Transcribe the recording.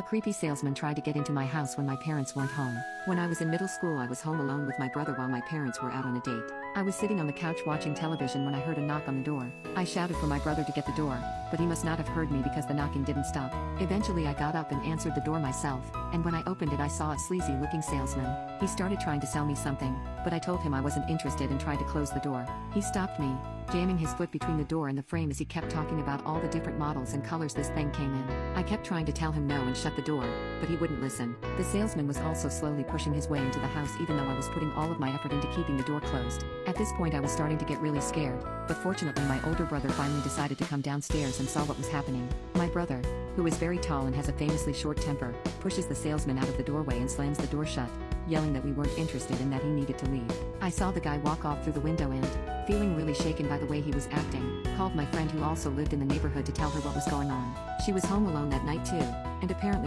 creepy salesman tried to get into my house when my parents weren't home. When I was in middle school, I was home alone with my brother while my parents were out on a date. I was sitting on the couch watching television when I heard a knock on the door. I shouted for my brother to get the door, but he must not have heard me because the knocking didn't stop. Eventually I got up and answered the door myself, and when I opened it I saw a sleazy-looking salesman. He started trying to sell me something, but I told him I wasn't interested and tried to close the door. He stopped me, jamming his foot between the door and the frame as he kept talking about all the different models and colors this thing came in. I kept trying to tell him no and shut the door, but he wouldn't listen. The salesman was also slowly pushing his way into the house even though I was putting all of my effort into keeping the door closed. At this point I was starting to get really scared, but fortunately my older brother finally decided to come downstairs and saw what was happening. My brother, who is very tall and has a famously short temper, pushes the salesman out of the doorway and slams the door shut, yelling that we weren't interested and that he needed to leave. I saw the guy walk off through the window and, feeling really shaken by the way he was acting, called my friend who also lived in the neighborhood to tell her what was going on. She was home alone that night too, and apparently the